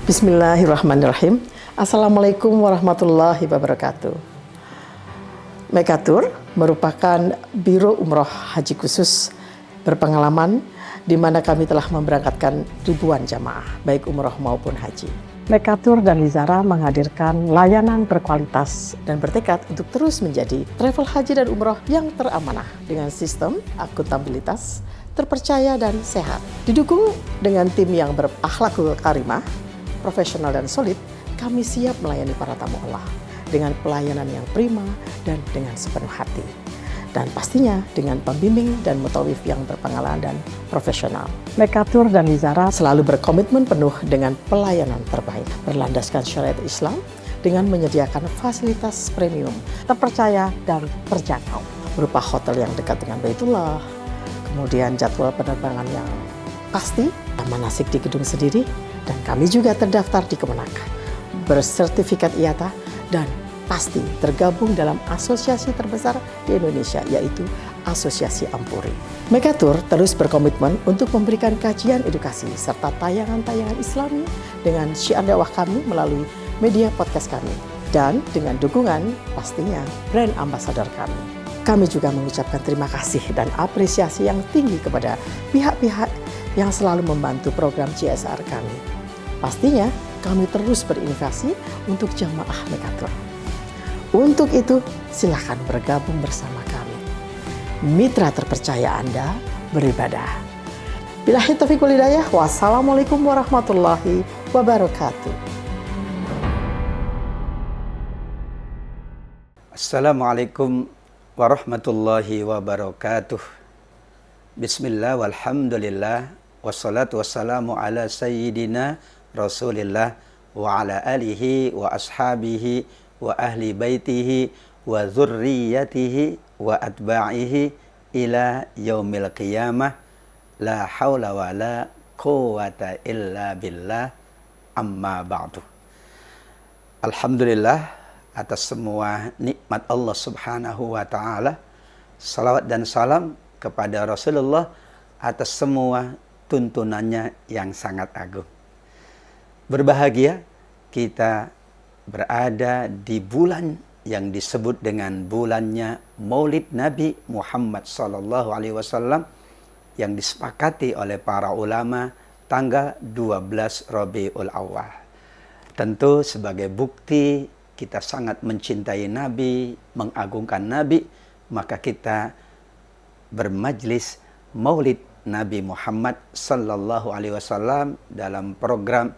Bismillahirrahmanirrahim. Assalamualaikum warahmatullahi wabarakatuh. Mekatur merupakan Biro Umroh Haji Khusus berpengalaman di mana kami telah memberangkatkan ribuan jamaah, baik umroh maupun haji. Mekatur dan Lizara menghadirkan layanan berkualitas dan bertekad untuk terus menjadi travel haji dan umroh yang teramanah dengan sistem akuntabilitas, terpercaya dan sehat. Didukung dengan tim yang berakhlakul karimah, profesional dan solid, kami siap melayani para tamu Allah dengan pelayanan yang prima dan dengan sepenuh hati. Dan pastinya dengan pembimbing dan mutawif yang berpengalaman dan profesional. Mekatur dan Lizara selalu berkomitmen penuh dengan pelayanan terbaik, berlandaskan syariat Islam dengan menyediakan fasilitas premium, terpercaya dan terjangkau, berupa hotel yang dekat dengan Baitullah, kemudian jadwal penerbangan yang pasti, manasik di gedung sendiri, dan kami juga terdaftar di Kemenak, bersertifikat IATA, dan pasti tergabung dalam asosiasi terbesar di Indonesia, yaitu Asosiasi Ampuri. Mekatur terus berkomitmen untuk memberikan kajian edukasi serta tayangan-tayangan Islami dengan syiar dakwah kami melalui media podcast kami, dan dengan dukungan pastinya brand ambassador kami. Kami juga mengucapkan terima kasih dan apresiasi yang tinggi kepada pihak-pihak yang selalu membantu program CSR kami. Pastinya kami terus berinovasi untuk jamaah Mekatur. Untuk itu, silakan bergabung bersama kami. Mitra terpercaya Anda beribadah. Billahi taufiq wal hidayah. Wassalamualaikum warahmatullahi wabarakatuh. Assalamualaikum warahmatullahi wabarakatuh. Bismillah walhamdulillah wassalatu wassalamu ala sayyidina Rasulillah wa ala alihi wa ashabihi wa ahli baitihi wa zurriyatihi wa atba'ihi ila yaumil qiyamah la hawla wa la quwata illa billah amma ba'du. Alhamdulillah atas semua nikmat Allah subhanahu wa ta'ala, salawat dan salam kepada Rasulullah atas semua tuntunannya yang sangat agung. Berbahagia kita berada di bulan yang disebut dengan bulannya Maulid Nabi Muhammad SAW yang disepakati oleh para ulama tanggal 12 Rabiul Awal. Tentu sebagai bukti kita sangat mencintai Nabi, mengagungkan Nabi, maka kita bermajlis Maulid Nabi Muhammad SAW dalam program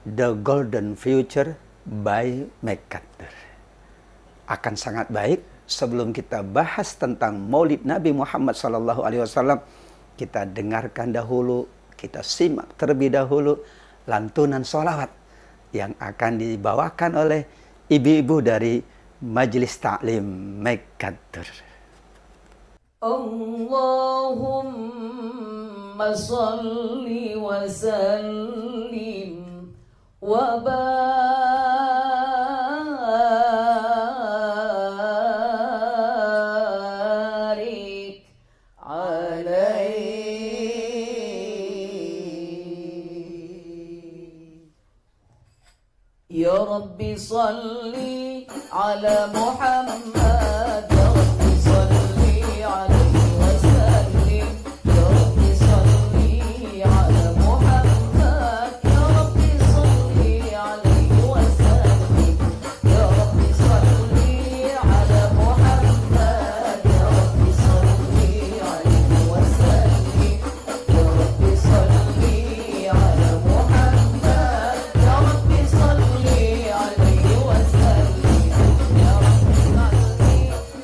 The Golden Future by Mekatur. Akan sangat baik sebelum kita bahas tentang Maulid Nabi Muhammad SAW, kita dengarkan dahulu, kita simak terlebih dahulu lantunan sholawat yang akan dibawakan oleh ibu-ibu dari Majelis Ta'lim Mekatur. Allahumma salli wa sallim wa barik alaihi. Ya Rabbi salli ala Muhammad, ya Rabbi salli alaihi wa sallim, ya Rabbi salli ala Muhammad, ya Rabbi salli alaihi wa sallim, ya Rabbi salli ala Muhammad, ya Rabbi salli alaihi wa sallim, ya Rabbi salli ala Muhammad, ya Rabbi salli alaihi wa sallim, ya Rabbi salli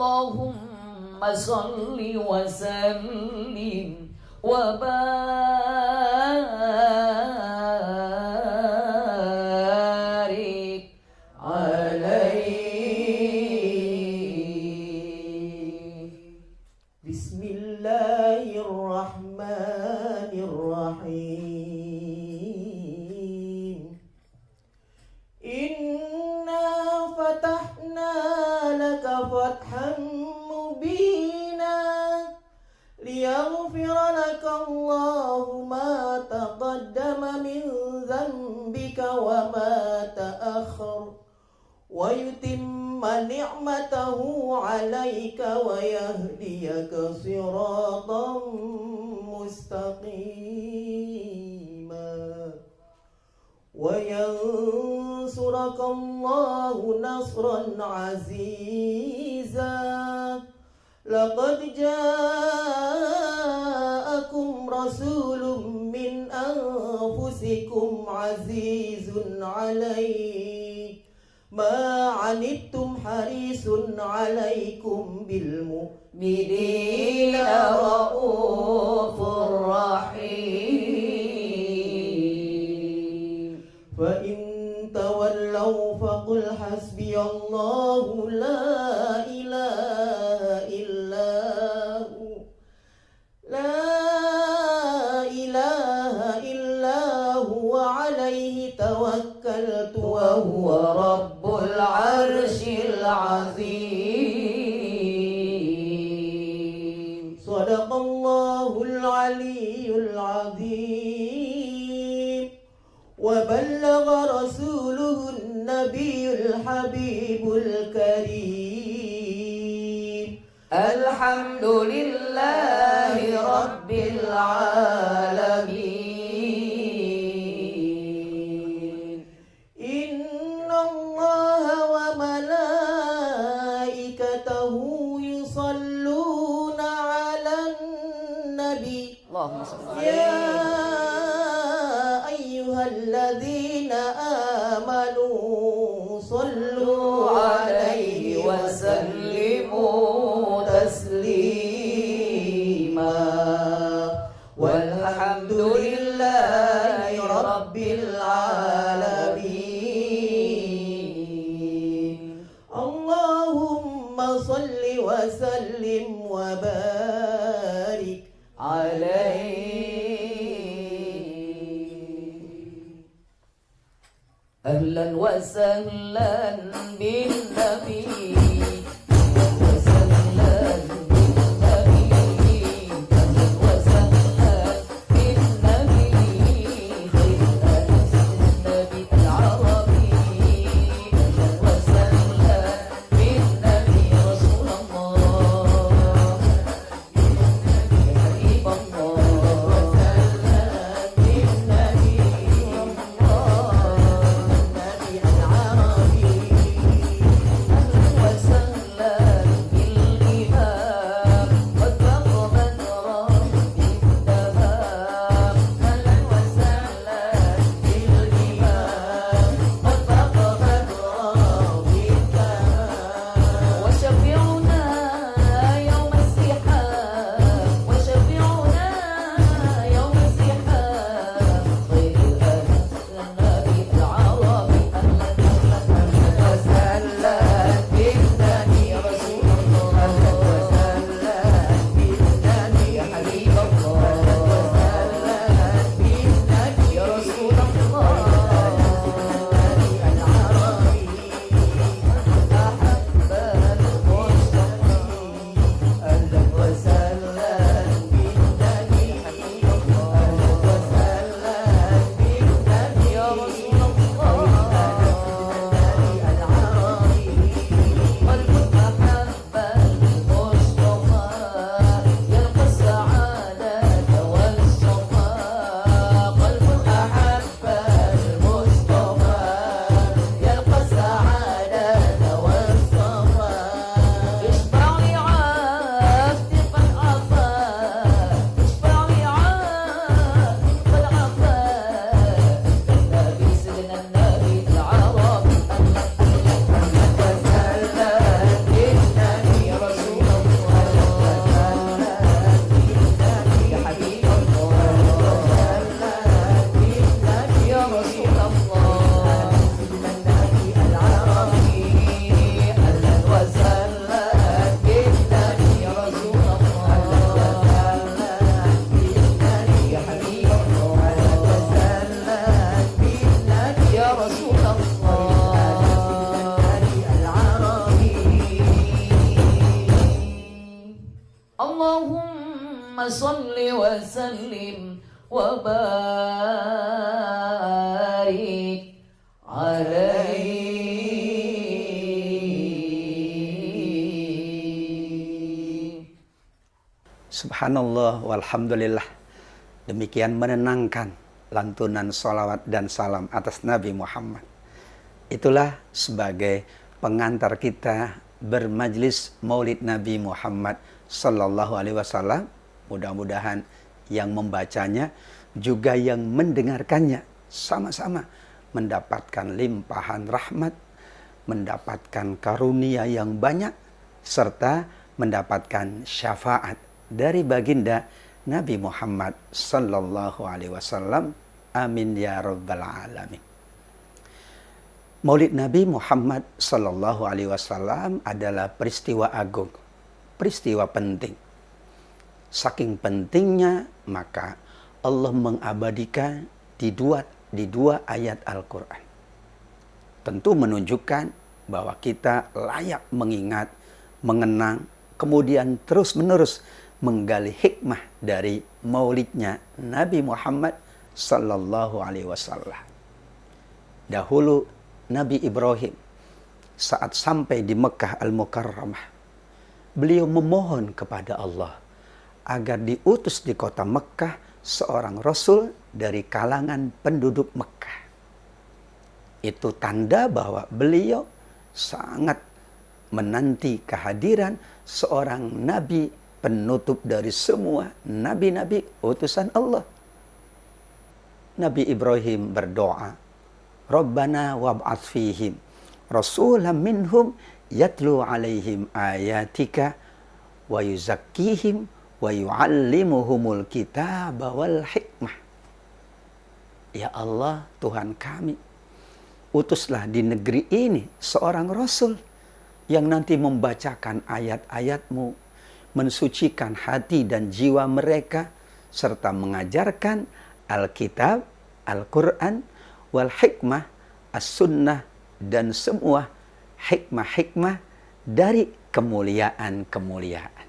اللهم صل وسلم وبارك عليه. بسم الله الرحمن الرحيم. إنا فتحنا لك فتحا مبينا ليغفر لك الله ما تقدم من ذنبك وما تأخر ويتم نعمته عليك ويهديك صراطا مستقيما وينصرك الله نصرا عزيزا. لقد جاءكم رسول من أنفسكم عزيز عليه ما عنتم حريص عليكم بالمؤمنين رؤوف رحيم. فإن تولوا فقل حسبي الله لا إله إلا هو عليه توكلت وهو رب العرش العظيم. صدق الله العلي العظيم وبلغ رسوله النبي الحبيب الكريم. الحمد لله رب العالمين. إن الله وملائكته يصلون على النبي اللهم صل يا أيها الذين آمنوا صلوا عليه وسلموا تسليما. والحمد لله رب العالمين. اللهم صل وسلم وبارك عليه. أهلا وسهلا بالنبي وسهلا بالنبي. أهلا وسهلا بالنبي خير أنس النبي العربي. أهلا وسهلا بالنبي رسول الله يا حبيب الله. بالنبي الله النبي العربي. أهلا Allahumma salli wa sallim wa barik alaihi. Subhanallah walhamdulillah. Demikian menenangkan lantunan salawat dan salam atas Nabi Muhammad. Itulah sebagai pengantar kita bermajlis Maulid Nabi Muhammad sallallahu alaihi wasallam. Mudah-mudahan yang membacanya juga yang mendengarkannya sama-sama mendapatkan limpahan rahmat, mendapatkan karunia yang banyak, serta mendapatkan syafaat dari baginda Nabi Muhammad sallallahu alaihi wasallam. Amin ya rabbal alamin. Maulid Nabi Muhammad sallallahu alaihi wasallam adalah peristiwa agung, peristiwa penting. Saking pentingnya, maka Allah mengabadikan di dua ayat Al-Qur'an. Tentu menunjukkan bahwa kita layak mengingat, mengenang, kemudian terus-menerus menggali hikmah dari maulidnya Nabi Muhammad sallallahu alaihi wasallam. Dahulu Nabi Ibrahim saat sampai di Mekah Al-Mukarramah, beliau memohon kepada Allah agar diutus di kota Mekah seorang rasul dari kalangan penduduk Mekah. Itu tanda bahwa beliau sangat menanti kehadiran seorang nabi penutup dari semua nabi-nabi utusan Allah. Nabi Ibrahim berdoa, Rabbana wab'ats fihim rasulan minhum yatlu alaihim ayatika wa yuzakkihim wa yu'allimuhumul kitaba wal hikmah. Ya Allah, Tuhan kami, utuslah di negeri ini seorang rasul yang nanti membacakan ayat-ayat-Mu, mensucikan hati dan jiwa mereka, serta mengajarkan Alkitab, Al-Quran, wal hikmah, as-sunnah, dan semua hikmah-hikmah dari kemuliaan-kemuliaan.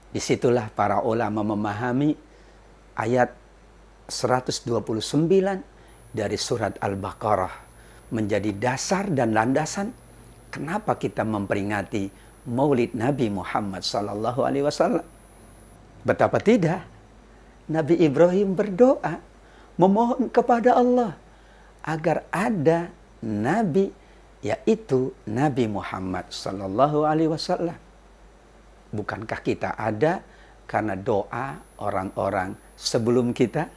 Disitulah para ulama memahami ayat 129 dari surat Al-Baqarah menjadi dasar dan landasan kenapa kita memperingati Maulid Nabi Muhammad sallallahu alaihi wasallam. Betapa tidak, Nabi Ibrahim berdoa memohon kepada Allah agar ada nabi, yaitu Nabi Muhammad sallallahu alaihi wasallam. Bukankah kita ada karena doa orang-orang sebelum kita,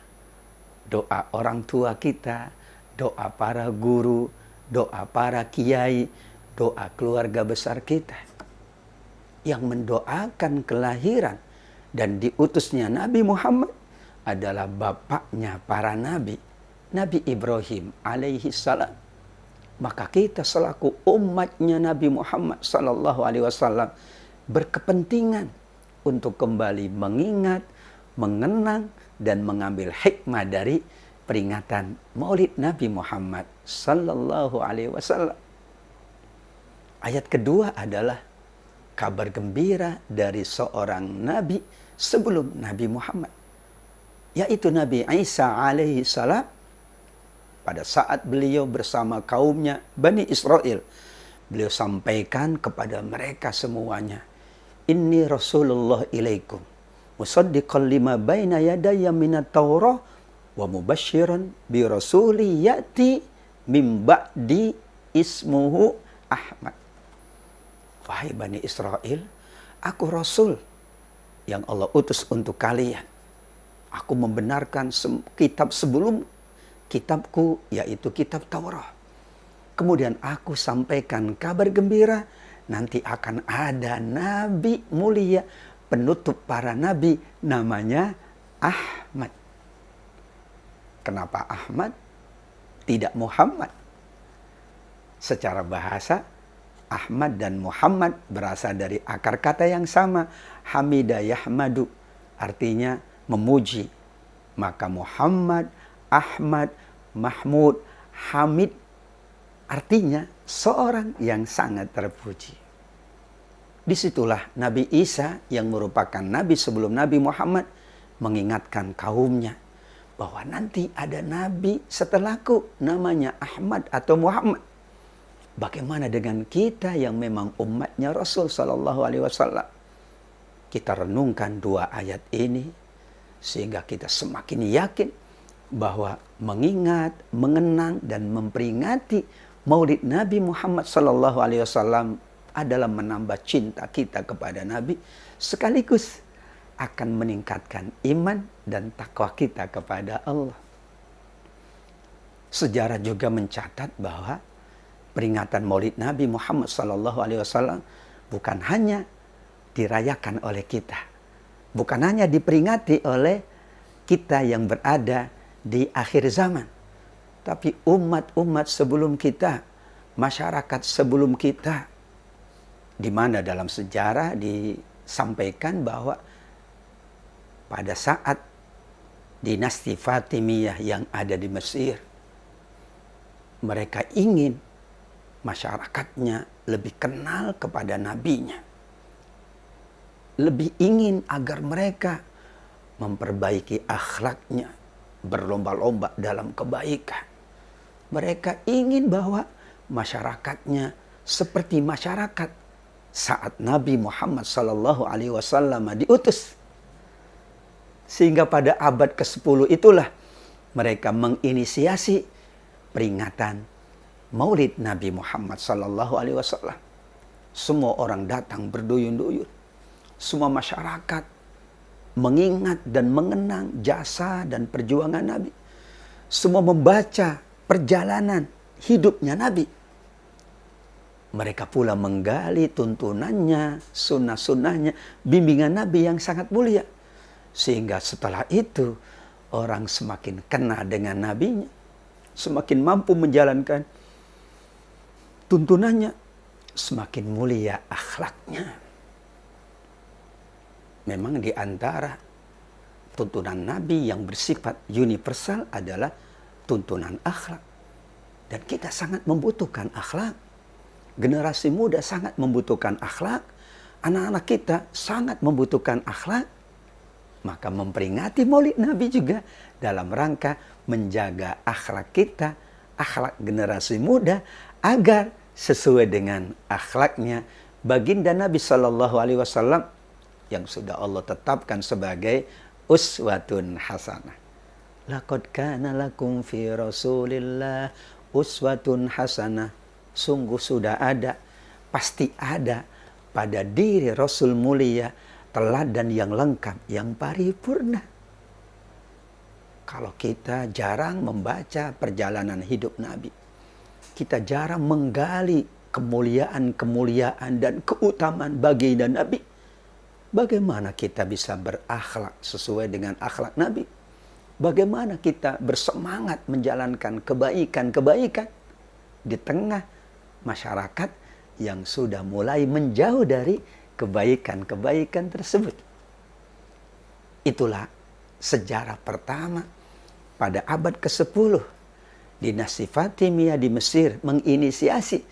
doa orang tua kita, doa para guru, doa para kiai, doa keluarga besar kita yang mendoakan kelahiran dan diutusnya Nabi Muhammad adalah bapaknya para nabi, Nabi Ibrahim alaihi salam. Maka kita selaku umatnya Nabi Muhammad sallallahu alaihi wasallam berkepentingan untuk kembali mengingat, mengenang, dan mengambil hikmah dari peringatan Maulid Nabi Muhammad sallallahu alaihi wasallam. Ayat kedua adalah kabar gembira dari seorang nabi sebelum Nabi Muhammad, yaitu Nabi Isa alaihi salam. Pada saat beliau bersama kaumnya Bani Israel, beliau sampaikan kepada mereka semuanya, Inni Rasulullah ilaikum musaddiqan lima baina yadayya minat Taurah wa mubasyiran bi rasuli ya'ti mim ba'di ismuhu Ahmad. Wahai Bani Israel, aku Rasul yang Allah utus untuk kalian. Aku membenarkan kitab sebelum kitabku, yaitu kitab Taurat. Kemudian aku sampaikan kabar gembira, nanti akan ada nabi mulia, penutup para nabi, namanya Ahmad. Kenapa Ahmad? Tidak Muhammad. Secara bahasa, Ahmad dan Muhammad berasal dari akar kata yang sama, Hamida Yahmadu, artinya memuji. Maka Muhammad, Ahmad, Mahmud, Hamid artinya seorang yang sangat terpuji. Disitulah Nabi Isa yang merupakan Nabi sebelum Nabi Muhammad mengingatkan kaumnya bahwa nanti ada Nabi setelahku namanya Ahmad atau Muhammad. Bagaimana dengan kita yang memang umatnya Rasul Sallallahu Alaihi Wasallam? Kita renungkan dua ayat ini sehingga kita semakin yakin bahwa mengingat, mengenang dan memperingati Maulid Nabi Muhammad Sallallahu Alaihi Wasallam adalah menambah cinta kita kepada Nabi, sekaligus akan meningkatkan iman dan takwa kita kepada Allah. Sejarah juga mencatat bahwa peringatan Maulid Nabi Muhammad SAW bukan hanya dirayakan oleh kita, bukan hanya diperingati oleh kita yang berada di akhir zaman, tapi umat-umat sebelum kita, masyarakat sebelum kita, di mana dalam sejarah disampaikan bahwa pada saat dinasti Fatimiyah yang ada di Mesir, mereka ingin masyarakatnya lebih kenal kepada nabinya, lebih ingin agar mereka memperbaiki akhlaknya, berlomba-lomba dalam kebaikan. Mereka ingin bahwa masyarakatnya seperti masyarakat saat Nabi Muhammad Sallallahu Alaihi Wasallam diutus. Sehingga pada abad ke-10 itulah mereka menginisiasi peringatan Maulid Nabi Muhammad Sallallahu Alaihi Wasallam. Semua orang datang berduyun-duyun. Semua masyarakat mengingat dan mengenang jasa dan perjuangan Nabi. Semua membaca perjalanan hidupnya Nabi. Mereka pula menggali tuntunannya, sunnah-sunnahnya, bimbingan Nabi yang sangat mulia. Sehingga setelah itu, orang semakin kenal dengan Nabinya, semakin mampu menjalankan tuntunannya, semakin mulia akhlaknya. Memang di antara tuntunan Nabi yang bersifat universal adalah tuntunan akhlak. Dan kita sangat membutuhkan akhlak. Generasi muda sangat membutuhkan akhlak. Anak-anak kita sangat membutuhkan akhlak. Maka memperingati Maulid Nabi juga dalam rangka menjaga akhlak kita, akhlak generasi muda, agar sesuai dengan akhlaknya baginda Nabi Sallallahu Alaihi Wasallam yang sudah Allah tetapkan sebagai uswatun hasanah. Laqad kana lakum fi Rasulillah uswatun hasanah. Sungguh sudah ada, pasti ada pada diri Rasul mulia teladan yang lengkap, yang paripurna. Kalau kita jarang membaca perjalanan hidup Nabi, kita jarang menggali kemuliaan-kemuliaan dan keutamaan baginda Nabi, bagaimana kita bisa berakhlak sesuai dengan akhlak Nabi? Bagaimana kita bersemangat menjalankan kebaikan-kebaikan di tengah masyarakat yang sudah mulai menjauh dari kebaikan-kebaikan tersebut? Itulah sejarah pertama pada abad ke-10. Dinasti Fatimiyah di Mesir menginisiasi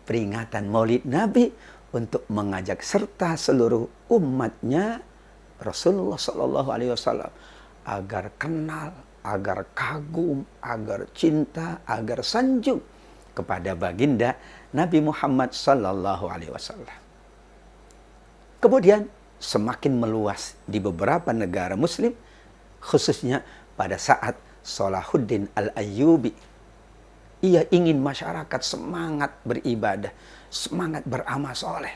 peringatan Maulid Nabi untuk mengajak serta seluruh umatnya Rasulullah Sallallahu Alaihi Wasallam agar kenal, agar kagum, agar cinta, agar sanjung kepada baginda Nabi Muhammad Sallallahu Alaihi Wasallam. Kemudian semakin meluas di beberapa negara Muslim, khususnya pada saat Salahuddin Al-Ayyubi. Ia ingin masyarakat semangat beribadah, semangat beramal soleh.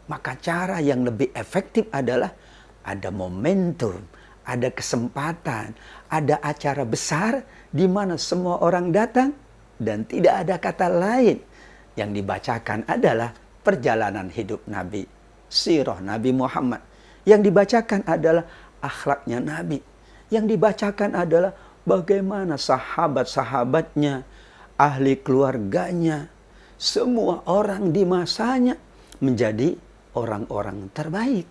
Maka cara yang lebih efektif adalah ada momentum, ada kesempatan, ada acara besar di mana semua orang datang dan tidak ada kata lain. Yang dibacakan adalah perjalanan hidup Nabi, sirah Nabi Muhammad. Yang dibacakan adalah akhlaknya Nabi. Yang dibacakan adalah bagaimana sahabat-sahabatnya, ahli keluarganya, semua orang di masanya menjadi orang-orang terbaik.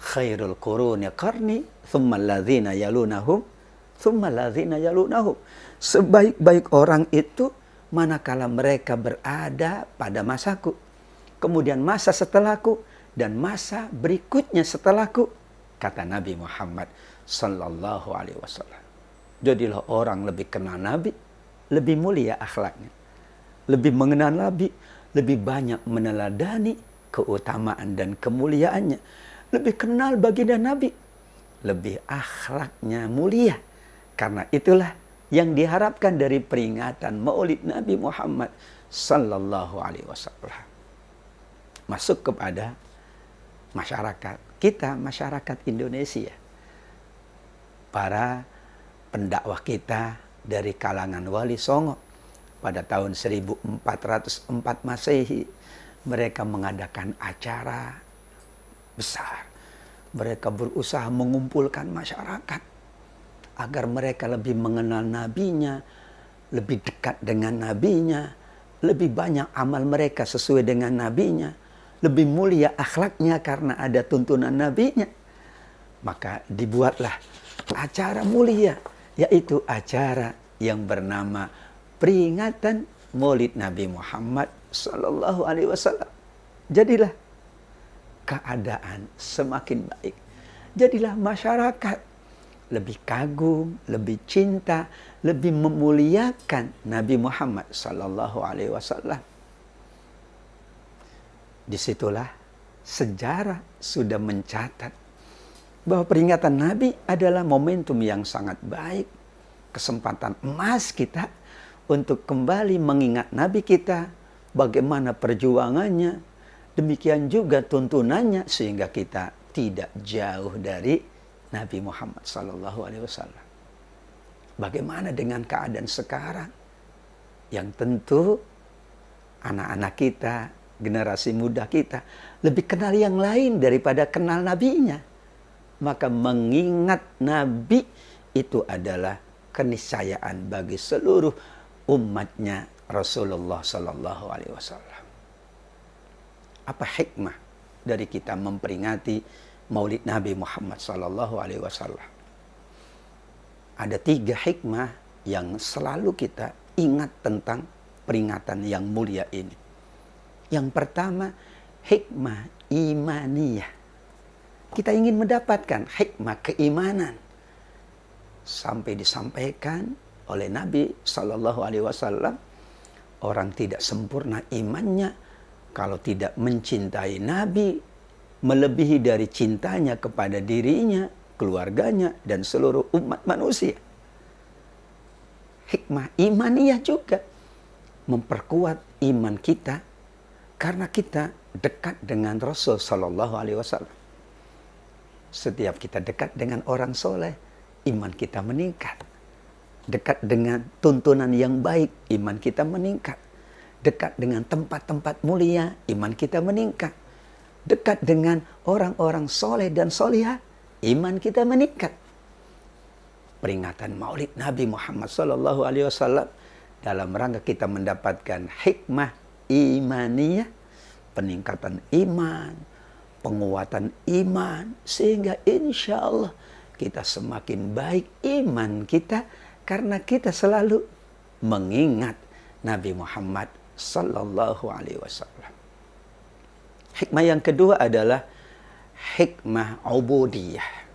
Khairul quruni qarni, thumma alladzina yalunahum, thumma alladzina yalunahum. Sebaik-baik orang itu manakala mereka berada pada masaku. kemudian masa setelahku, dan masa berikutnya setelahku, kata Nabi Muhammad sallallahu alaihi wasallam. Jadilah orang lebih kenal Nabi, lebih mulia akhlaknya, lebih mengenal Nabi, lebih banyak meneladani keutamaan dan kemuliaannya, lebih kenal baginda Nabi, lebih akhlaknya mulia. Karena itulah yang diharapkan dari peringatan Maulid Nabi Muhammad sallallahu alaihi wasallam. Masuk kepada masyarakat kita, masyarakat Indonesia. Para pendakwah kita dari kalangan Wali Songo pada tahun 1404 Masehi, mereka mengadakan acara besar. Mereka berusaha mengumpulkan masyarakat agar mereka lebih mengenal nabinya, lebih dekat dengan nabinya, lebih banyak amal mereka sesuai dengan nabinya, lebih mulia akhlaknya karena ada tuntunan nabinya. Maka dibuatlah acara mulia, yaitu acara yang bernama peringatan Maulid Nabi Muhammad sallallahu alaihi wasallam. Jadilah keadaan semakin baik. Jadilah masyarakat lebih kagum, lebih cinta, lebih memuliakan Nabi Muhammad sallallahu alaihi wasallam. Disitulah sejarah sudah mencatat bahwa peringatan Nabi adalah momentum yang sangat baik, kesempatan emas kita untuk kembali mengingat Nabi kita, bagaimana perjuangannya, demikian juga tuntunannya, sehingga kita tidak jauh dari Nabi Muhammad SAW. Bagaimana dengan keadaan sekarang? Yang tentu anak-anak kita, generasi muda kita lebih kenal yang lain daripada kenal nabinya. Maka mengingat Nabi itu adalah keniscayaan bagi seluruh umatnya Rasulullah Sallallahu Alaihi Wasallam. Apa hikmah dari kita memperingati Maulid Nabi Muhammad Sallallahu Alaihi Wasallam? Ada 3 hikmah yang selalu kita ingat tentang peringatan yang mulia ini. Yang pertama, hikmah imaniyah. Kita ingin mendapatkan hikmah keimanan. Sampai disampaikan oleh Nabi Sallallahu Alaihi Wasallam, orang tidak sempurna imannya kalau tidak mencintai Nabi melebihi dari cintanya kepada dirinya, keluarganya, dan seluruh umat manusia. Hikmah imaniyah juga memperkuat iman kita karena kita dekat dengan Rasul Sallallahu Alaihi Wasallam. Setiap kita dekat dengan orang soleh, iman kita meningkat. Dekat dengan tuntunan yang baik, iman kita meningkat. Dekat dengan tempat-tempat mulia, iman kita meningkat. Dekat dengan orang-orang soleh dan solihah, iman kita meningkat. Peringatan Maulid Nabi Muhammad Sallallahu Alaihi Wasallam dalam rangka kita mendapatkan hikmah imaniyah, peningkatan iman, penguatan iman, sehingga insya Allah kita semakin baik iman kita karena kita selalu mengingat Nabi Muhammad Sallallahu Alaihi Wasallam. Hikmah yang kedua adalah hikmah ubudiyah.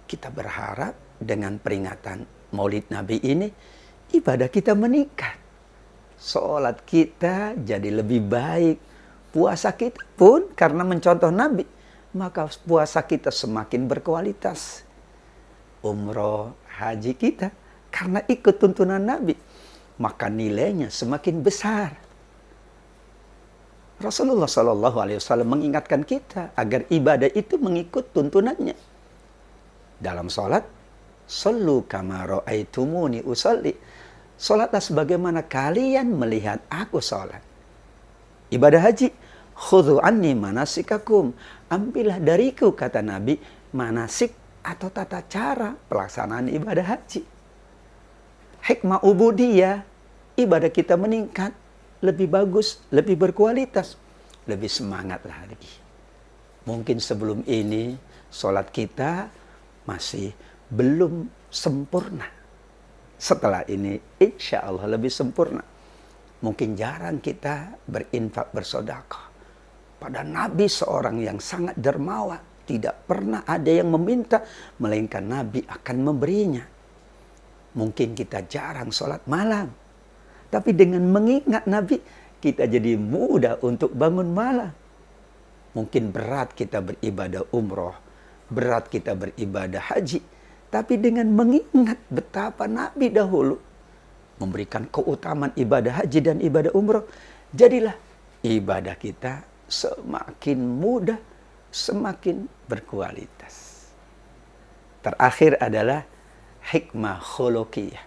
Kita berharap dengan peringatan Maulid Nabi ini, ibadah kita meningkat. Salat kita jadi lebih baik. Puasa kita pun karena mencontoh Nabi, maka puasa kita semakin berkualitas. Umroh, haji kita karena ikut tuntunan Nabi, maka nilainya semakin besar. Rasulullah Sallallahu Alaihi Wasallam mengingatkan kita agar ibadah itu mengikut tuntunannya. Dalam sholat, sallu kama ra'aitumuni usalli. Sholatlah sebagaimana kalian melihat aku sholat. Ibadah haji, khudhu anni manasikakum. Ambillah dariku, kata Nabi, manasik atau tata cara pelaksanaan ibadah haji. Hikmah ubudiyah, ibadah kita meningkat, lebih bagus, lebih berkualitas, lebih semangat lagi. Mungkin sebelum ini sholat kita masih belum sempurna. Setelah ini insya Allah lebih sempurna. Mungkin jarang kita berinfak bersedekah. Pada Nabi seorang yang sangat dermawan, tidak pernah ada yang meminta, melainkan Nabi akan memberinya. Mungkin kita jarang sholat malam, tapi dengan mengingat Nabi, kita jadi mudah untuk bangun malam. Mungkin berat kita beribadah umroh, berat kita beribadah haji, tapi dengan mengingat betapa Nabi dahulu memberikan keutamaan ibadah haji dan ibadah umroh, jadilah ibadah kita semakin mudah, semakin berkualitas. Terakhir adalah hikmah khuluqiyah.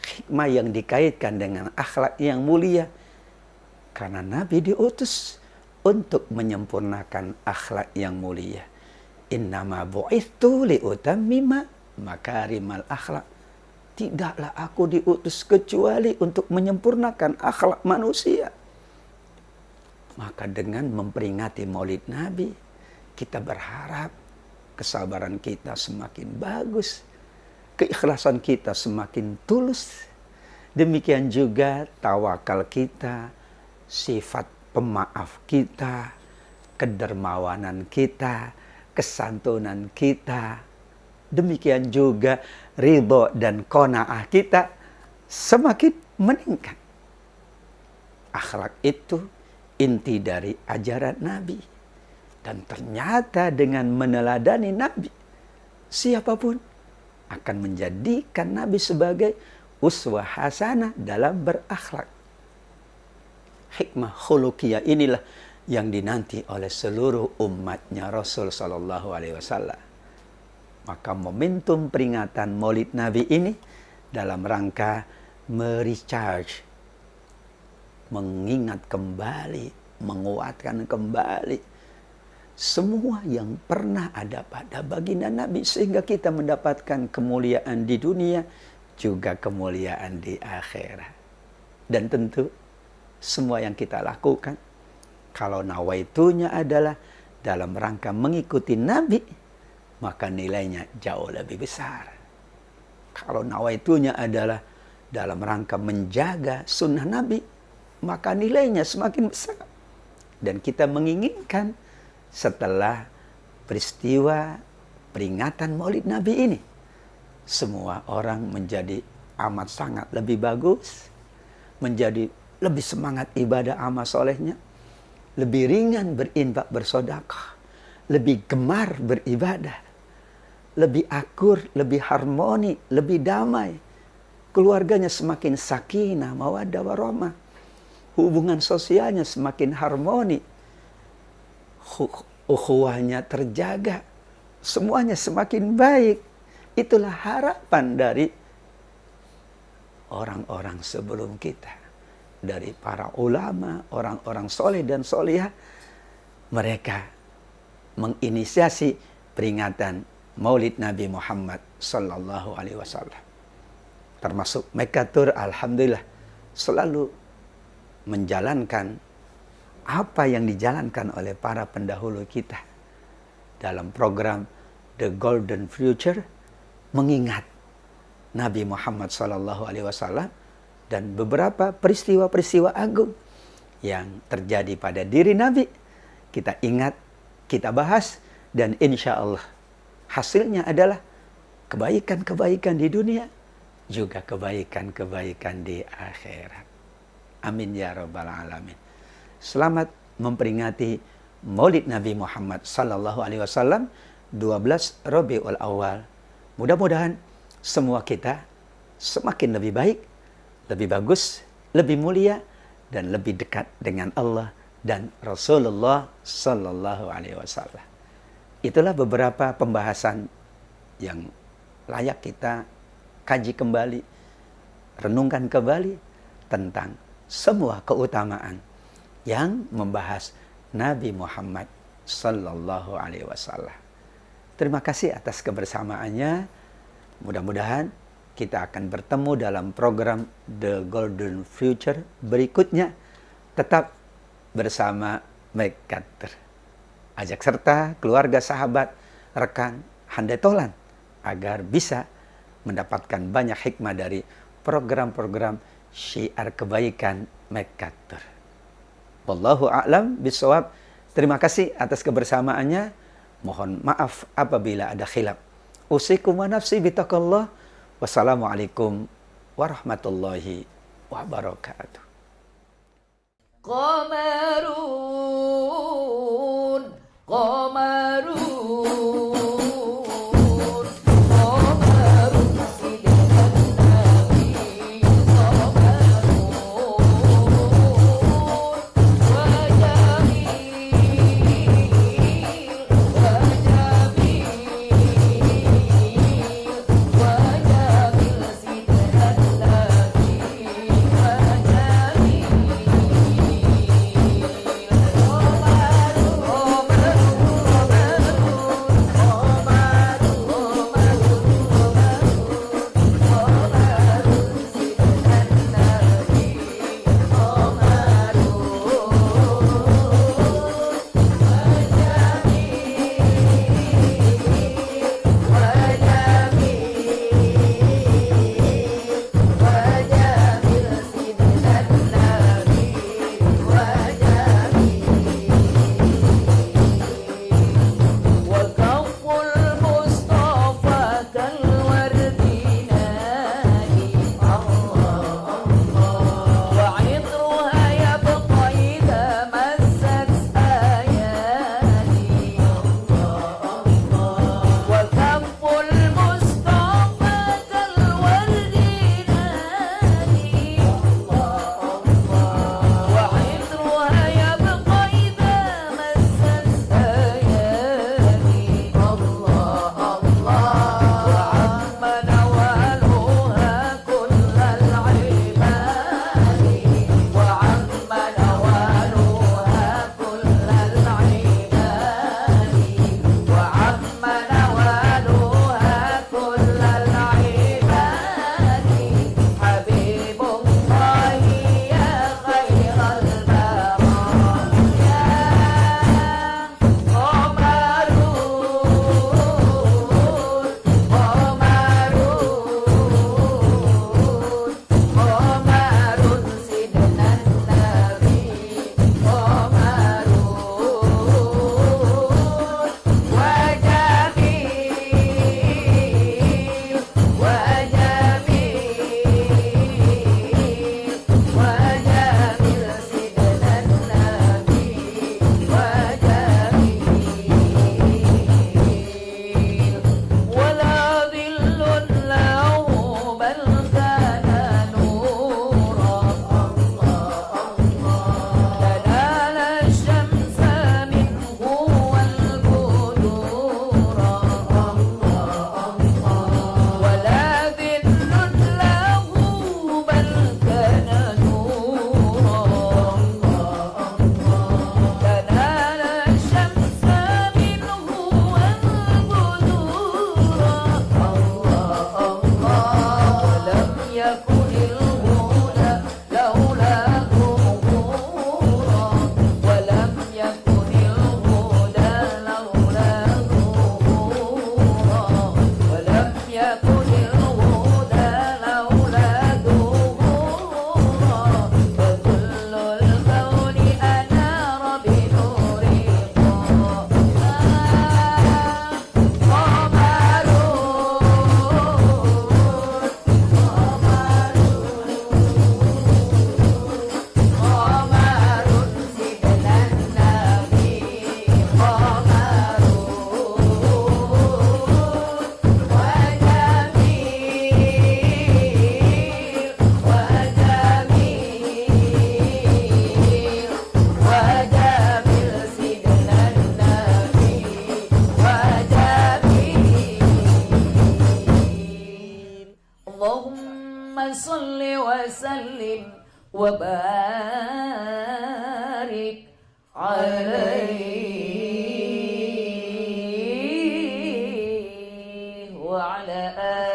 Hikmah yang dikaitkan dengan akhlak yang mulia. Karena Nabi diutus untuk menyempurnakan akhlak yang mulia. Innama bu'ithu liutammima makarimal akhlak. Tidaklah aku diutus kecuali untuk menyempurnakan akhlak manusia. Maka dengan memperingati Maulid Nabi, kita berharap kesabaran kita semakin bagus, keikhlasan kita semakin tulus. Demikian juga tawakal kita, sifat pemaaf kita, kedermawanan kita, kesantunan kita. Demikian juga ridho dan qanaah kita semakin meningkat. Akhlak itu inti dari ajaran Nabi. Dan ternyata dengan meneladani Nabi, siapapun akan menjadikan Nabi sebagai uswah hasanah dalam berakhlak. Hikmah khuluqiyah inilah yang dinanti oleh seluruh umatnya Rasul Sallallahu Alaihi Wasallam. Maka momentum peringatan Maulid Nabi ini dalam rangka merecharge, mengingat kembali, menguatkan kembali semua yang pernah ada pada baginda Nabi, sehingga kita mendapatkan kemuliaan di dunia, juga kemuliaan di akhirat. Dan tentu semua yang kita lakukan, kalau nawaitunya adalah dalam rangka mengikuti Nabi, maka nilainya jauh lebih besar. Kalau nawaitunya adalah dalam rangka menjaga sunnah Nabi, maka nilainya semakin besar. Dan kita menginginkan setelah peristiwa peringatan Maulid Nabi ini, semua orang menjadi amat sangat lebih bagus, menjadi lebih semangat ibadah amal solehnya, lebih ringan berinfak bersedekah, lebih gemar beribadah, lebih akur, lebih harmoni, lebih damai. Keluarganya semakin sakinah, mawaddah warahmah. Hubungan sosialnya semakin harmoni. Ukhuwahnya terjaga. Semuanya semakin baik. Itulah harapan dari orang-orang sebelum kita. Dari para ulama, orang-orang soleh dan solihah. Mereka menginisiasi peringatan Maulid Nabi Muhammad Sallallahu Alaihi Wasallam. Termasuk Mekatur, alhamdulillah, selalu menjalankan apa yang dijalankan oleh para pendahulu kita dalam program The Golden Future, mengingat Nabi Muhammad Sallallahu Alaihi Wasallam dan beberapa peristiwa-peristiwa agung yang terjadi pada diri Nabi. Kita ingat, kita bahas, dan insya Allah hasilnya adalah kebaikan-kebaikan di dunia, juga kebaikan-kebaikan di akhirat. Amin ya rabbal alamin. Selamat memperingati Maulid Nabi Muhammad Sallallahu Alaihi Wasallam 12 Rabiul Awal. Mudah-mudahan semua kita semakin lebih baik, lebih bagus, lebih mulia, dan lebih dekat dengan Allah dan Rasulullah Sallallahu Alaihi Wasallam. Itulah beberapa pembahasan yang layak kita kaji kembali, renungkan kembali tentang semua keutamaan yang membahas Nabi Muhammad Sallallahu Alaihi Wasallam. Terima kasih atas kebersamaannya. Mudah-mudahan kita akan bertemu dalam program The Golden Future berikutnya. Tetap bersama Mekatur. Ajak serta keluarga, sahabat, rekan, handai tolan agar bisa mendapatkan banyak hikmah dari program-program syiar kebaikan MacArthur. Wallahu a'lam bishawab. Terima kasih atas kebersamaannya. Mohon maaf apabila ada khilaf. Usikum wa nafsi bitaqallah. Wassalamualaikum warahmatullahi wabarakatuh. Qamarun, qamarun. وسلم وبارك عليه وعلى آله